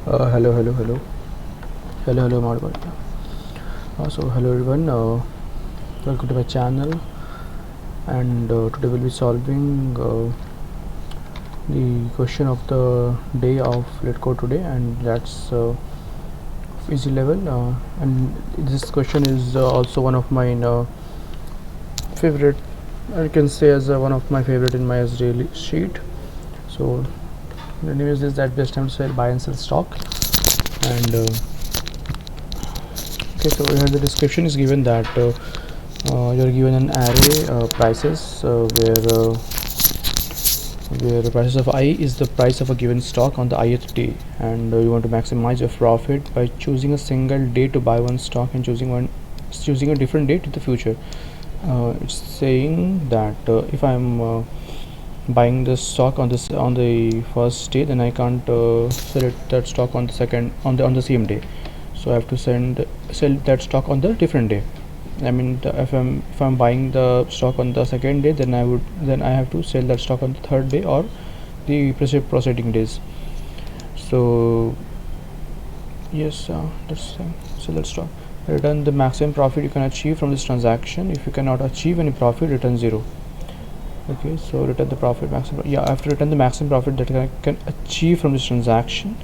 Hello, Margot. Hello everyone. Welcome to my channel, and today we'll be solving the question of the day of Let Code today, and that's easy level. And this question is also one of my favorite. I can say as one of my favorite in my daily sheet. So the name is this: that best time to sell, buy and sell stock, and okay, so here the description is given that you're given an array prices where the prices of I is the price of a given stock on the ith day, and you want to maximize your profit by choosing a single day to buy one stock and choosing a different date in the future. It's saying that if I'm buying the stock on the first day, then I can't sell that stock on the second on the same day, so I have to sell that stock on the different day. I mean, if I'm buying the stock on the second day, then I have to sell that stock on the third day or the preceding days. So yes, that's so let's start. Return the maximum profit you can achieve from this transaction. If you cannot achieve any profit, return 0. Okay, so return the profit maximum. Yeah, I have to return the maximum profit that I can achieve from this transaction.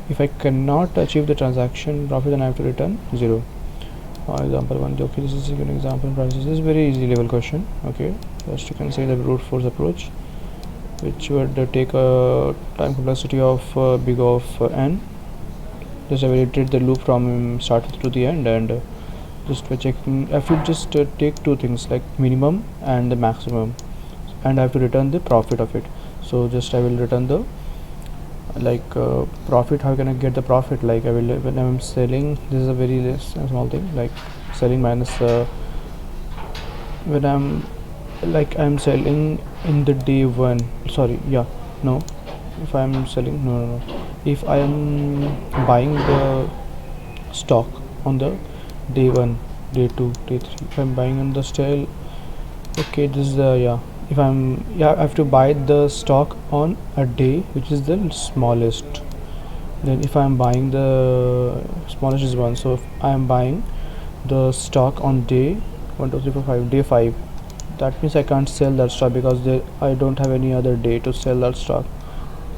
If I cannot achieve the transaction profit, then I have to return 0. Example 1. Okay, this is an example prices. This is very easy level question. Okay, first you can say the brute force approach, which would take a time complexity of big of n. Just I will iterate the loop from start to the end, and just by checking, I should just take two things like minimum and the maximum, and I have to return the profit of it. So just I will return the profit. How can I get the profit? Like I will, when I'm selling, this is a very small thing, like selling minus when I'm selling in the day 1. Sorry, yeah, no, if I'm selling, no, if I am buying the stock on the day 1, day 2, day 3, if I'm buying on the sale, okay, this is yeah, if I have to buy the stock on a day which is the smallest. Then if I'm buying the smallest is 1, so if I am buying the stock on day 1 2 3 4 5, day 5, that means I can't sell that stock because I don't have any other day to sell that stock,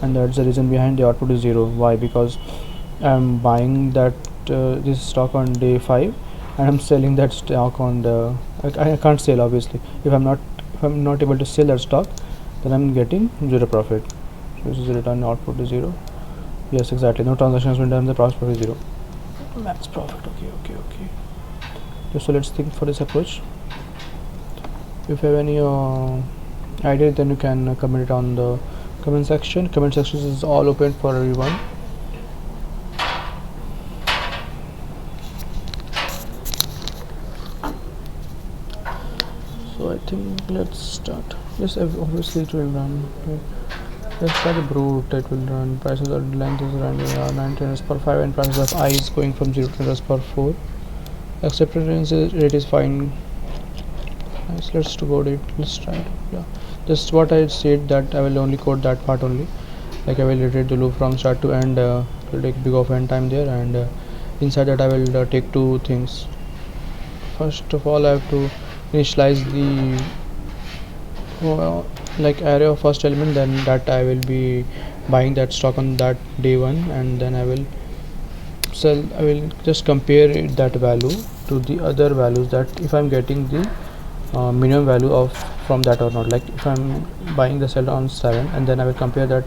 and that's the reason behind the output is 0. Why? Because I'm buying that this stock on day 5, and I'm selling that stock on the I can't sell, obviously. If I'm not able to sell that stock, then I'm getting 0 profit. So this is the return output is 0. Yes, exactly. No transaction has been done. The profit is 0. Max profit. Okay. So let's think for this approach. If you have any idea, then you can comment it on the comment section. Comment section is all open for everyone. So I think let's start. Yes, obviously it will run. Okay. Let's start the brute. It will run. Prices of length is running 9 per 5, and prices of I is going from 0 to per 4. Acceptance rate is fine. Nice. Let's code it. Let's try it. Yeah, just what I said, that I will only code that part only. Like I will iterate the loop from start to end. Will take big of n time there, and inside that I will take two things. First of all, I have to initialize the array of first element, then that I will be buying that stock on that day 1, and then I will just compare that value to the other values, that if I'm getting the minimum value of from that or not. Like if I'm buying the cell on 7, and then I will compare that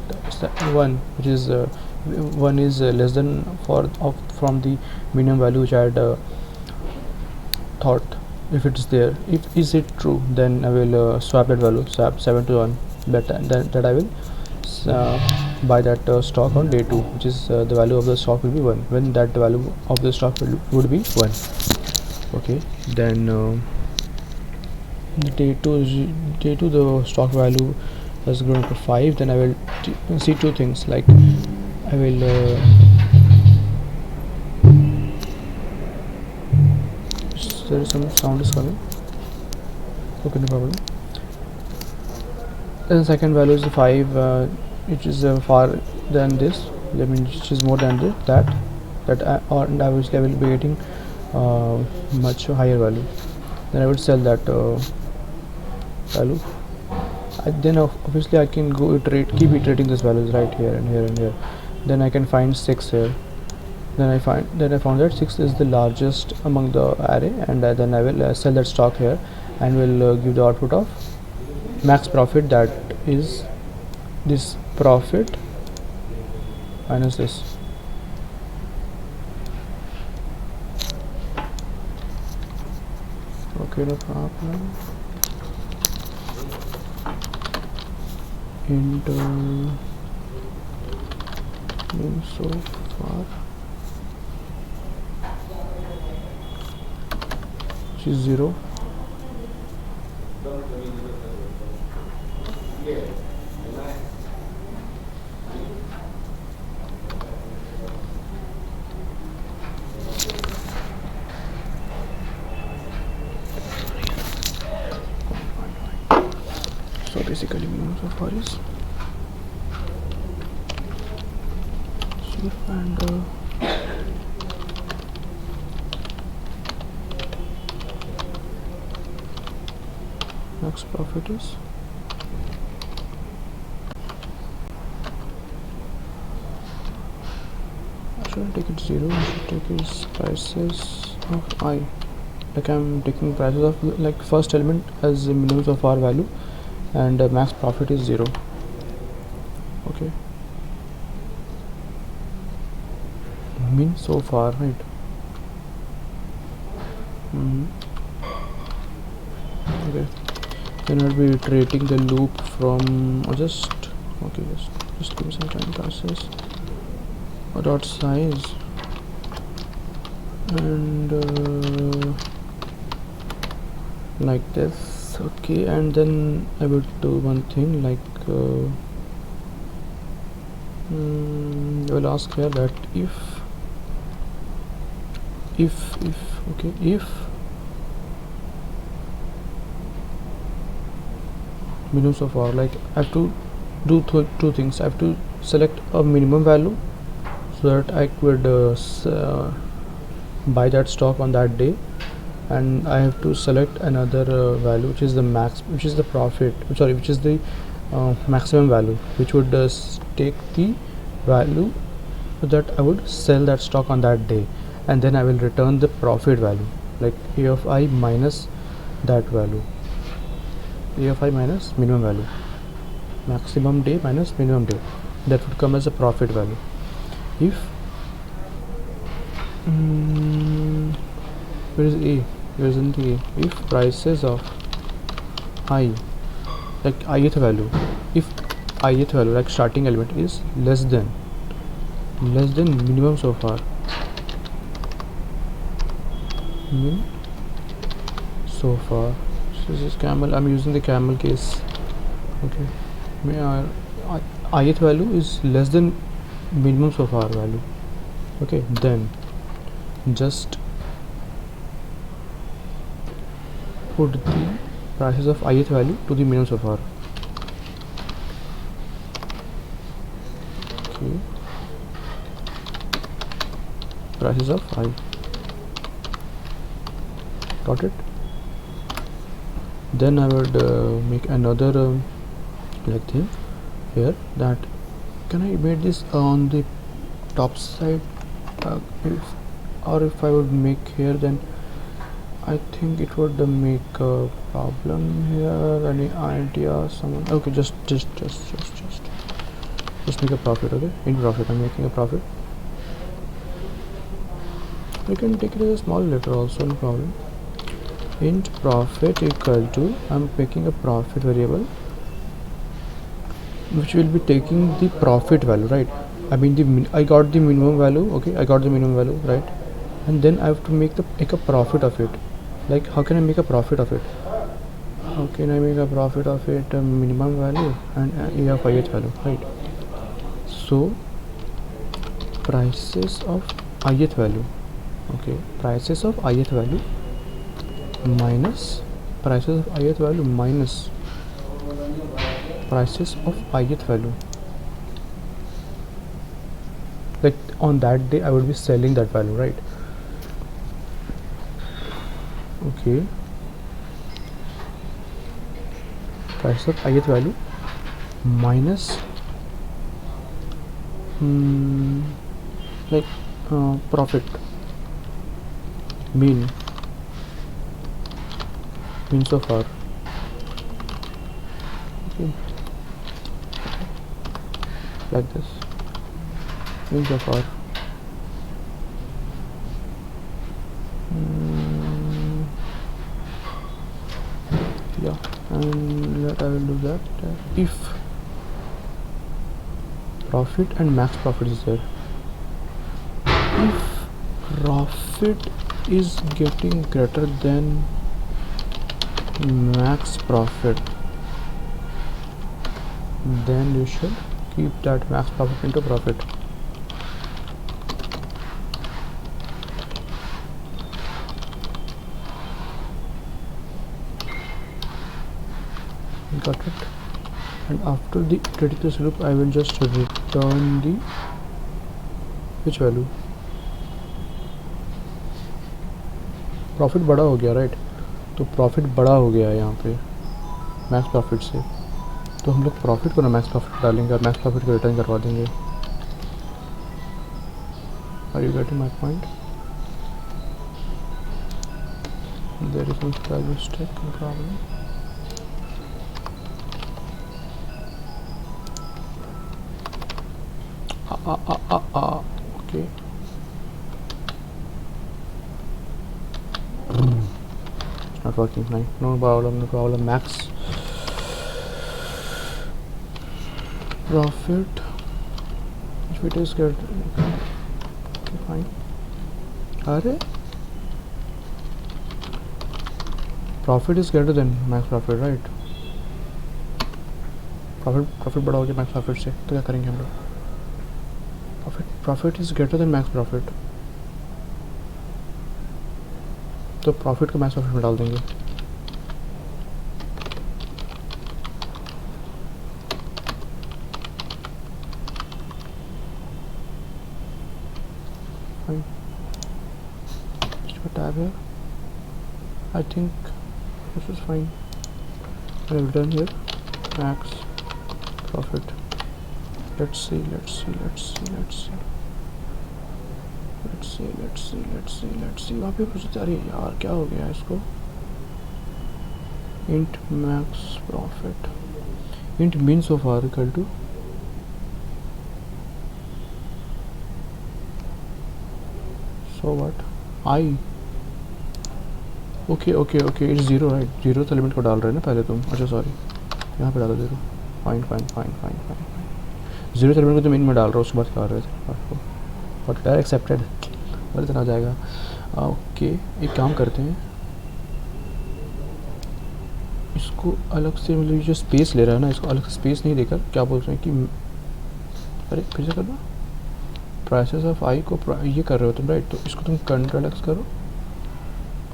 1, which is 1 is less than from the minimum value which I had thought. If it's there, if is it true, then I will swap that value, swap 7 to 1, that I will buy that stock on day 2, which is the value of the stock will be 1, when that value of the stock would be 1. Okay, then day 2 the stock value has grown to 5. Then I will see two things, like I will there is some sound is coming. Okay, no problem. Then the second value is 5, which is far than this. That means which is more than and obviously I will be getting much higher value. Then I would sell that value. Then obviously I can go keep iterating these values right here and here and here. Then I can find 6 here. Then I found that 6 is the largest among the array, and then I will sell that stock here and will give the output of max profit, that is this profit minus this. Okay, no problem. Into so far, which is 0. So basically minimum so far is 0 and max profit is should I take it 0? I should take its prices of I. Like I'm taking prices of like first element as the minimum of our value, and max profit is 0. Okay, mean so far, right? Okay, then I'll be iterating the loop from just okay, just give me some time process. Dot size and like this. Okay, and then I will do one thing like I will ask here that if minimum so far, like I have to do two things. I have to select a minimum value so that I could buy that stock on that day, and I have to select another value which is the max, which is the profit, which is the maximum value, which would take the value that I would sell that stock on that day, and then I will return the profit value, like A of I minus that value, A of I minus minimum value, maximum day minus minimum day, that would come as a profit value. If where is A? Where isn't the A? If prices of I, like ith value, if ith value, like starting element, is less than minimum so far, min so far. So this is camel. I'm using the camel case. Okay, ith value is less than minimum so far value. Okay, then just put the prices of ith value to the minimum so far. Okay, prices of I. Got it. Then I would make another like thing here, that can I make this on the top side, if I would make here, then I think it would make a problem here. Any idea, someone? Okay, just make a profit. Okay, in profit I'm making a profit. You can take it as a small letter also, no problem. Int profit equal to, I'm making a profit variable which will be taking the profit value, right? I mean I got the minimum value. Okay, I got the minimum value, right? And then I have to make a profit of it. Like how can I make a profit of it? How can I make a profit of it? A minimum value and A of ith value, right? So prices of ith value. Okay, prices of ith value minus prices of ith value minus prices of ith value. like on that day I would be selling that value, right? Okay, price of ith value minus like profit mean so far. Okay, like this, mean so far. Yeah, and that I will do that. If profit and max profit is there, if profit is getting greater than max profit, then you should keep that max profit into profit. Got it? And after the iterating this loop I will just return the which value, profit बड़ा हो गया, right? तो profit बड़ा हो गया है यहाँ पे मैक्स प्रॉफिट से, तो हम लोग प्रॉफिट को ना मैक्स प्रॉफिट डालेंगे और मैक्स प्रॉफिट को रिटर्न करवा देंगे. Are you getting my point? There is no value stack problem. Okay. It's not working. Fine. No problem. No problem. Max profit. If it is good. Okay, fine. Are profit is greater than max profit, right? Profit बड़ा हो गया max profit से, तो क्या करेंगे हम लोग? Profit is greater than max profit, तो प्रॉफिट को मैक्स प्रॉफिट में डाल देंगे. Fine. Just tab here. I think this is fine. I will done here. Max profit. Let's see. वहाँ पे कुछ, अरे यार क्या हो गया इसको? int max profit, int mean so far equal to so what I. okay it's zero, right? Zero element को डाल रहे हैं ना पहले तुम. अच्छा सॉरी, यहाँ पे डालो जीरो. फाइन. जीरो एलिमेंट को तुम इन में डाल रहे हो, उसके बाद क्या कर रहे थे आपको? बट एक्सेप्टेड और इतना हो जाएगा. ओके, एक काम करते हैं, इसको अलग से, मतलब जो स्पेस ले रहा है ना, इसको अलग से स्पेस नहीं देकर क्या बोलते हैं कि, अरे फिर से करना, प्राइसेस ऑफ आई को ये कर रहे हो तुम, राइट? तो इसको तुम कंट्रोल एक्स करो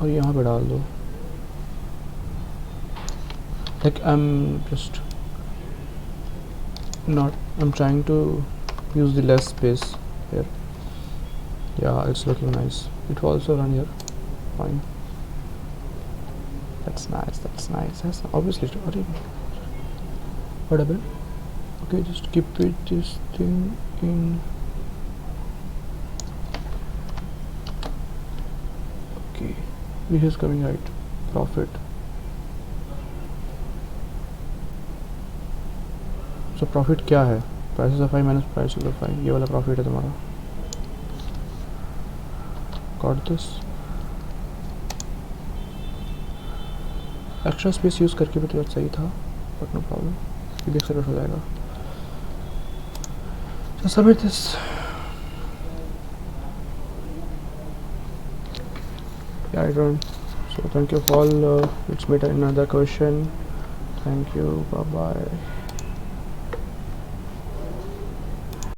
और यहाँ पे डाल दो. Like I am just not, I'm trying to use the less space here. Yeah, it's looking nice. It will also run here. Fine. That's nice. That's obviously. What happened? Okay, just keep it this thing in. Okay, this is coming right. Profit. तो profit क्या है? Prices of I minus prices of I, ये वाला profit है तुम्हारा. Got this. Extra space use करके भी तो सही था, बट नो प्रॉब्लम, ये भी एक्सेप्ट हो जाएगा. So submit this. Yeah, I don't. So thank you for all. Let's meet another question. Thank you. Bye bye.